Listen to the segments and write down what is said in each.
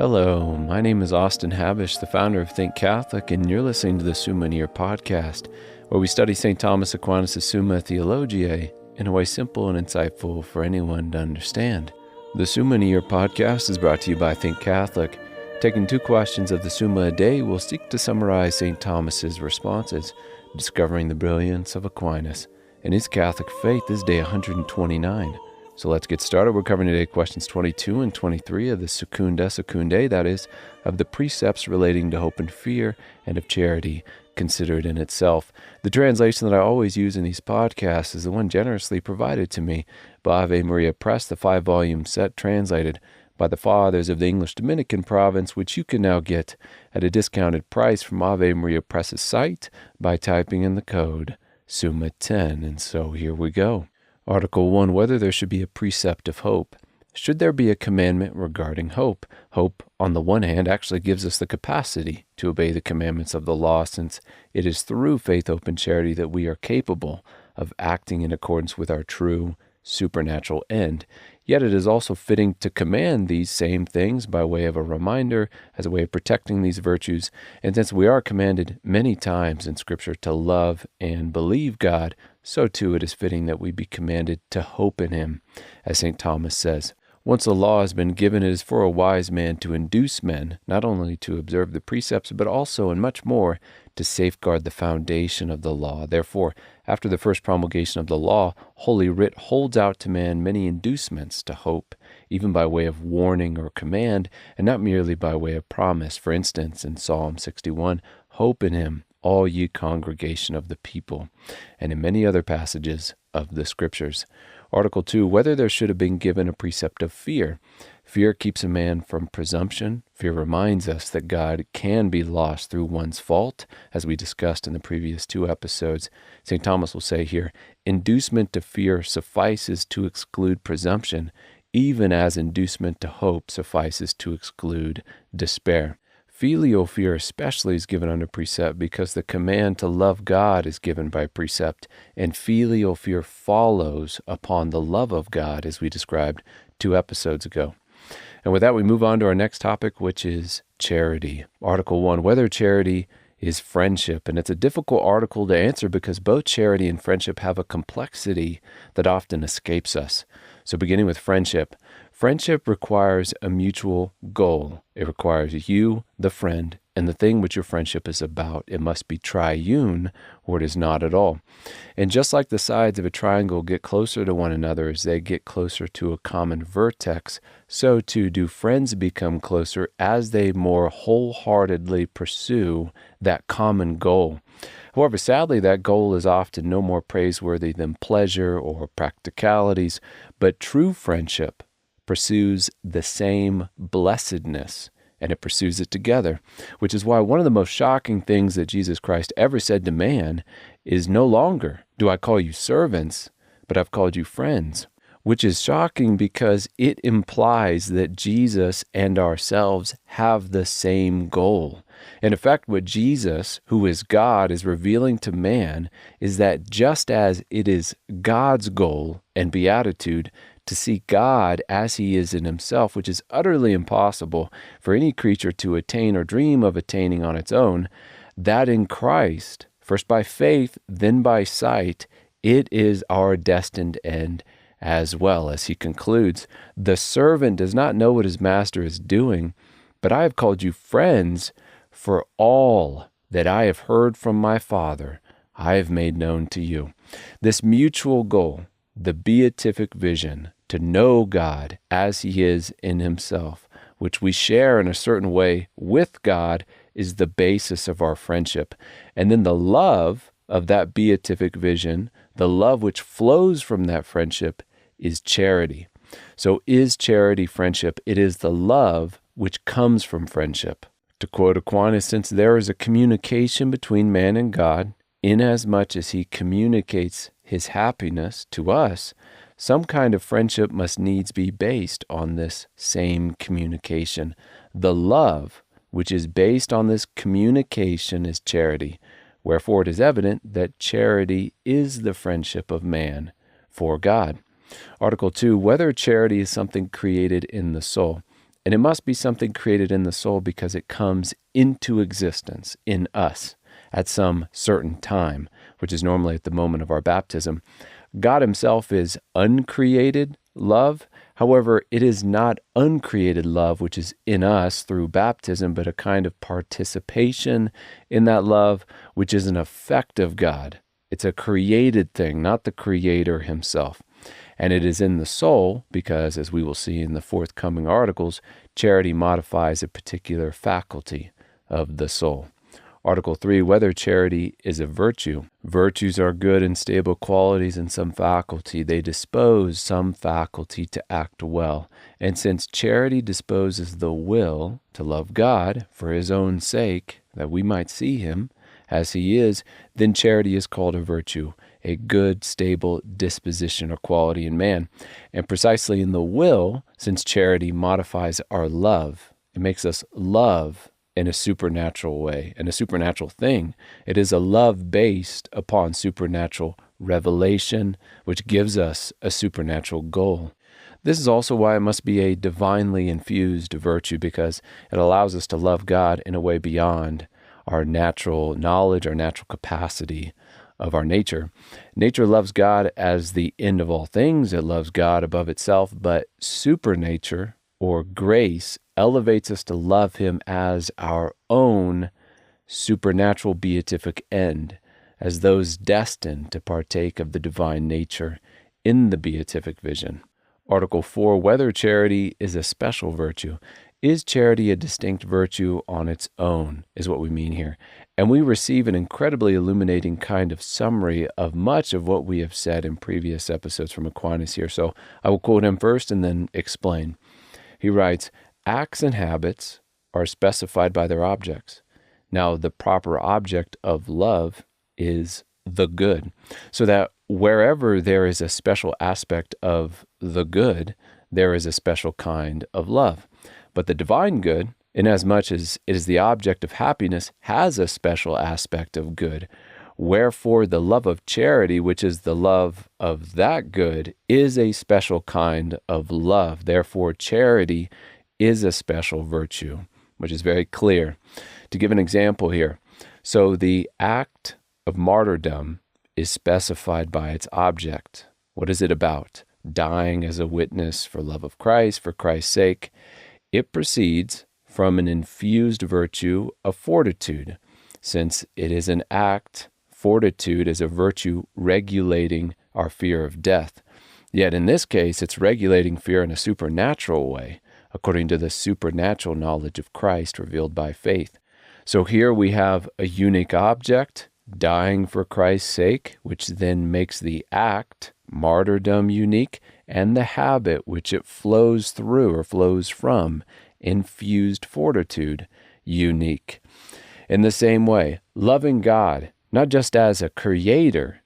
Hello, my name is Austin Habish, the founder of Think Catholic, and you're listening to the Summa podcast, where we study St. Thomas Aquinas' Summa Theologiae in a way simple and insightful for anyone to understand. The Summa podcast is brought to you by Think Catholic. Taking 2 questions of the Summa a day, we'll seek to summarize St. Thomas's responses, discovering the brilliance of Aquinas. And his Catholic faith is day 129. So let's get started. We're covering today questions 22 and 23 of the Secundae, that is, of the precepts relating to hope and fear and of charity, considered in itself. The translation that I always use in these podcasts is the one generously provided to me by Ave Maria Press, the 5-volume set translated by the Fathers of the English Dominican province, which you can now get at a discounted price from Ave Maria Press's site by typing in the code SUMMA10. And so here we go. Article 1, whether there should be a precept of hope. Should there be a commandment regarding hope? Hope, on the one hand, actually gives us the capacity to obey the commandments of the law, since it is through faith, hope, and charity that we are capable of acting in accordance with our true supernatural end. Yet it is also fitting to command these same things by way of a reminder, as a way of protecting these virtues. And since we are commanded many times in Scripture to love and believe God, so too it is fitting that we be commanded to hope in Him. As St. Thomas says, once a law has been given, it is for a wise man to induce men, not only to observe the precepts, but also, and much more, to safeguard the foundation of the law. Therefore, after the first promulgation of the law, Holy Writ holds out to man many inducements to hope, even by way of warning or command, and not merely by way of promise. For instance, in Psalm 61, hope in Him, all ye congregation of the people, and in many other passages of the Scriptures. Article 2, whether there should have been given a precept of fear. Fear keeps a man from presumption. Fear reminds us that God can be lost through one's fault, as we discussed in the previous 2 episodes. St. Thomas will say here, inducement to fear suffices to exclude presumption, even as inducement to hope suffices to exclude despair. Filial fear especially is given under precept because the command to love God is given by precept, and filial fear follows upon the love of God, as we described 2 episodes ago. And with that, we move on to our next topic, which is charity. Article 1, whether charity is friendship. And it's a difficult article to answer because both charity and friendship have a complexity that often escapes us. So beginning with friendship. Friendship requires a mutual goal. It requires you, the friend, and the thing which your friendship is about. It must be triune, or it is not at all. And just like the sides of a triangle get closer to one another as they get closer to a common vertex, so too do friends become closer as they more wholeheartedly pursue that common goal. However, sadly, that goal is often no more praiseworthy than pleasure or practicalities, but true friendship pursues the same blessedness, and it pursues it together, which is why one of the most shocking things that Jesus Christ ever said to man is no longer, do I call you servants, but I've called you friends, which is shocking because it implies that Jesus and ourselves have the same goal. In effect, what Jesus, who is God, is revealing to man is that just as it is God's goal and beatitude to see God as He is in Himself, which is utterly impossible for any creature to attain or dream of attaining on its own, that in Christ, first by faith, then by sight, it is our destined end as well. As he concludes, the servant does not know what his master is doing, but I have called you friends, for all that I have heard from my Father, I have made known to you. This mutual goal, the beatific vision, to know God as He is in Himself, which we share in a certain way with God, is the basis of our friendship. And then the love of that beatific vision, the love which flows from that friendship, is charity. So is charity friendship? It is the love which comes from friendship. To quote Aquinas, since there is a communication between man and God, inasmuch as He communicates His happiness to us, some kind of friendship must needs be based on this same communication. The love which is based on this communication is charity. Wherefore it is evident that charity is the friendship of man for God. Article 2, whether charity is something created in the soul. And it must be something created in the soul because it comes into existence in us at some certain time, which is normally at the moment of our baptism. God himself is uncreated love. However, it is not uncreated love, which is in us through baptism, but a kind of participation in that love, which is an effect of God. It's a created thing, not the Creator himself. And it is in the soul because, as we will see in the forthcoming articles, charity modifies a particular faculty of the soul. Article 3, whether charity is a virtue. Virtues are good and stable qualities in some faculty. They dispose some faculty to act well. And since charity disposes the will to love God for his own sake, that we might see him as he is, then charity is called a virtue, a good, stable disposition or quality in man. And precisely in the will, since charity modifies our love, it makes us love in a supernatural way, and a supernatural thing. It is a love based upon supernatural revelation, which gives us a supernatural goal. This is also why it must be a divinely infused virtue, because it allows us to love God in a way beyond our natural knowledge, our natural capacity of our nature. Nature loves God as the end of all things. It loves God above itself, but supernature or grace elevates us to love him as our own supernatural beatific end, as those destined to partake of the divine nature in the beatific vision. Article 4, whether charity is a special virtue. Is charity a distinct virtue on its own, is what we mean here. And we receive an incredibly illuminating kind of summary of much of what we have said in previous episodes from Aquinas here. So I will quote him first and then explain. He writes, acts and habits are specified by their objects. Now, the proper object of love is the good, so that wherever there is a special aspect of the good, there is a special kind of love. But the divine good, inasmuch as it is the object of happiness, has a special aspect of good. Wherefore the love of charity, which is the love of that good, is a special kind of love. Therefore, charity is a special virtue, which is very clear. To give an example here, so the act of martyrdom is specified by its object. What is it about? Dying as a witness for love of Christ, for Christ's sake. It proceeds from an infused virtue of fortitude, since it is an act. Fortitude is a virtue regulating our fear of death. Yet in this case, it's regulating fear in a supernatural way, according to the supernatural knowledge of Christ revealed by faith. So here we have a unique object, dying for Christ's sake, which then makes the act, martyrdom, unique, and the habit which it flows through or flows from, infused fortitude, unique. In the same way, loving God, not just as a creator,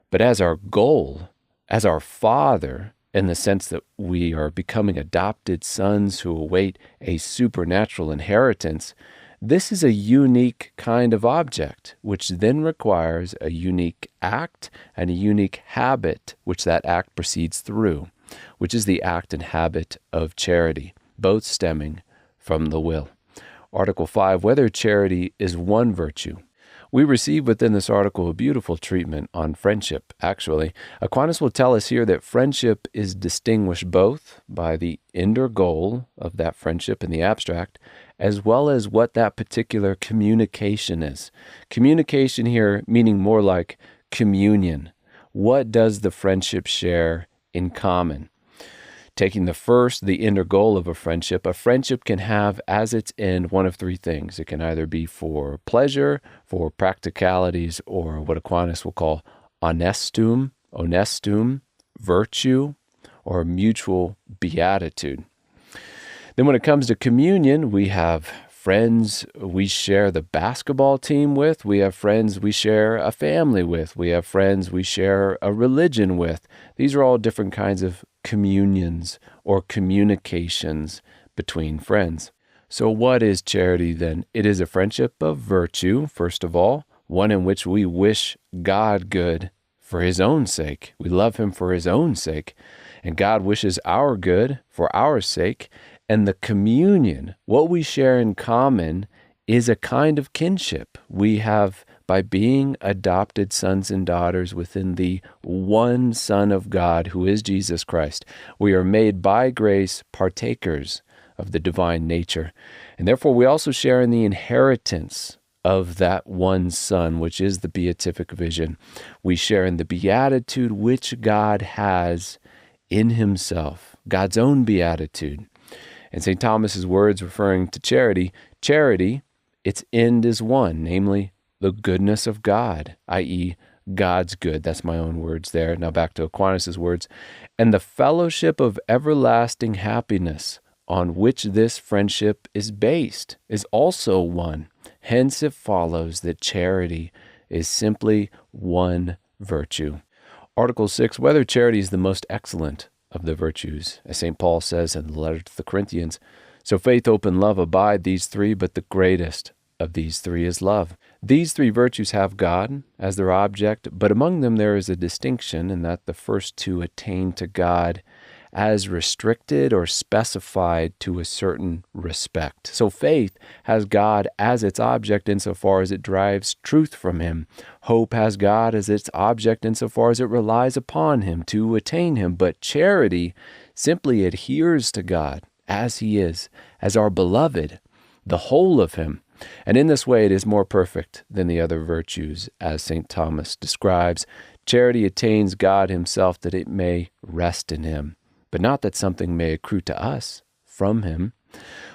but as our goal, as our Father, in the sense that we are becoming adopted sons who await a supernatural inheritance. This is a unique kind of object, which then requires a unique act and a unique habit, which that act proceeds through, which is the act and habit of charity, both stemming from the will. Article 5, whether charity is one virtue. We receive within this article a beautiful treatment on friendship, actually. Aquinas will tell us here that friendship is distinguished both by the inner goal of that friendship in the abstract, as well as what that particular communication is. Communication here meaning more like communion. What does the friendship share in common? Taking the inner goal of a friendship can have as its end one of three things. It can either be for pleasure, for practicalities, or what Aquinas will call honestum, virtue, or mutual beatitude. Then when it comes to communion, we have friends we share the basketball team with. We have friends we share a family with. We have friends we share a religion with. These are all different kinds of communions or communications between friends. So what is charity then? It is a friendship of virtue, first of all, one in which we wish God good for his own sake. We love him for his own sake. And God wishes our good for our sake. And the communion, what we share in common, is a kind of kinship we have by being adopted sons and daughters within the one Son of God, who is Jesus Christ. We are made by grace partakers of the divine nature. And therefore we also share in the inheritance of that one Son, which is the beatific vision. We share in the beatitude which God has in himself, God's own beatitude. And St. Thomas's words referring to charity, its end is one, namely the goodness of God, i.e., God's good. That's my own words there. Now back to Aquinas' words. And the fellowship of everlasting happiness on which this friendship is based is also one. Hence it follows that charity is simply one virtue. Article 6, whether charity is the most excellent of the virtues. As St. Paul says in the letter to the Corinthians, so faith, hope, and love abide, these three, but the greatest of these three is love. These three virtues have God as their object, but among them there is a distinction in that the first two attain to God as restricted or specified to a certain respect. So faith has God as its object insofar as it derives truth from him. Hope has God as its object insofar as it relies upon him to attain him. But charity simply adheres to God as he is, as our beloved, the whole of him. And in this way it is more perfect than the other virtues, as St. Thomas describes. Charity attains God himself that it may rest in him, but not that something may accrue to us from him.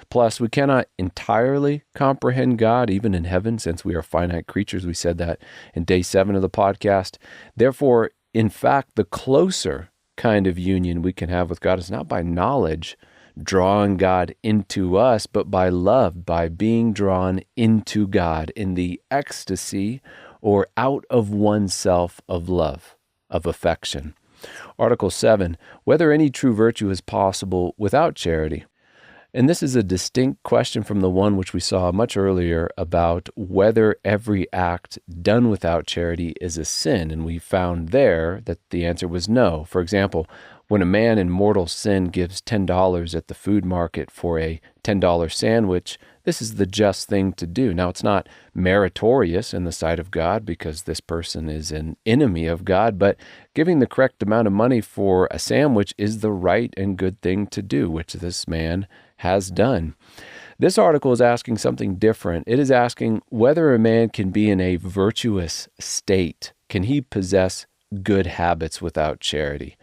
Plus, we cannot entirely comprehend God, even in heaven, since we are finite creatures. We said that in day 7 of the podcast. Therefore, in fact, the closer kind of union we can have with God is not by knowledge, drawing God into us, but by love, by being drawn into God in the ecstasy or out of oneself of love, of affection. Article 7, whether any true virtue is possible without charity. And this is a distinct question from the one which we saw much earlier about whether every act done without charity is a sin. And we found there that the answer was no. For example, when a man in mortal sin gives $10 at the food market for a $10 sandwich, this is the just thing to do. Now, it's not meritorious in the sight of God because this person is an enemy of God, but giving the correct amount of money for a sandwich is the right and good thing to do, which this man has done. This article is asking something different. It is asking whether a man can be in a virtuous state. Can he possess good habits without charity?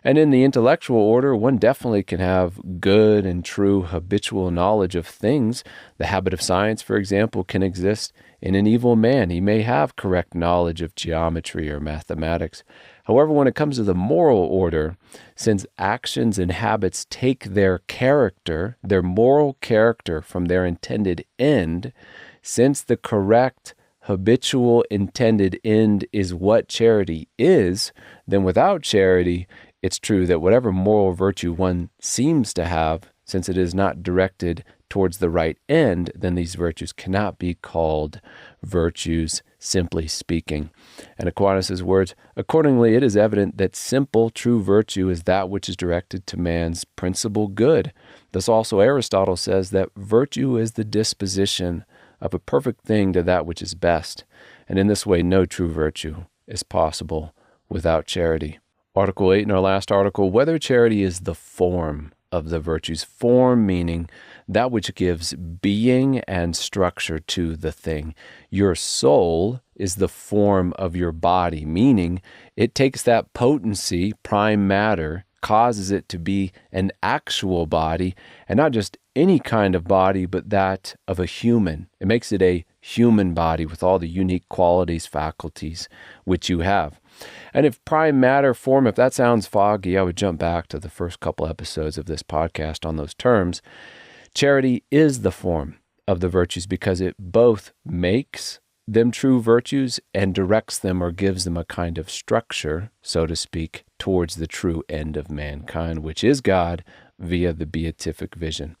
And in the intellectual order, one definitely can have good and true habitual knowledge of things. The habit of science, for example, can exist in an evil man. He may have correct knowledge of geometry or mathematics. However, when it comes to the moral order, since actions and habits take their character, their moral character from their intended end, since the correct habitual intended end is what charity is, then without charity, it's true that whatever moral virtue one seems to have, since it is not directed towards the right end, then these virtues cannot be called virtues, simply speaking. And Aquinas' words, accordingly, it is evident that simple, true virtue is that which is directed to man's principal good. Thus also Aristotle says that virtue is the disposition of a perfect thing to that which is best. And in this way, no true virtue is possible without charity. Article 8 in our last article, whether charity is the form of the virtues. Form meaning that which gives being and structure to the thing. Your soul is the form of your body, meaning it takes that potency, prime matter, causes it to be an actual body, and not just any kind of body, but that of a human. It makes it a human body with all the unique qualities, faculties which you have. And if prime matter form, if that sounds foggy, I would jump back to the first couple episodes of this podcast on those terms. Charity is the form of the virtues because it both makes them true virtues and directs them or gives them a kind of structure, so to speak, towards the true end of mankind, which is God via the beatific vision.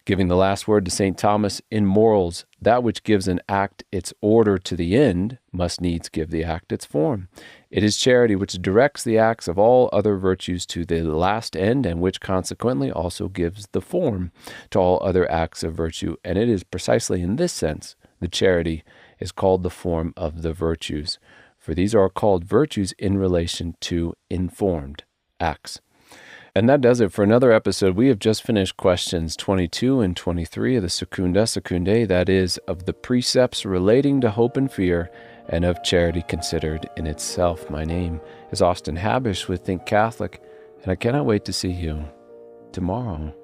Giving the last word to St. Thomas, in morals, that which gives an act its order to the end must needs give the act its form. It is charity which directs the acts of all other virtues to the last end, and which consequently also gives the form to all other acts of virtue. And it is precisely in this sense that charity is called the form of the virtues. For these are called virtues in relation to informed acts. And that does it for another episode. We have just finished questions 22 and 23 of the Secunda Secundae, that is, of the precepts relating to hope and fear, and of charity considered in itself. My name is Austin Habish with Think Catholic, and I cannot wait to see you tomorrow.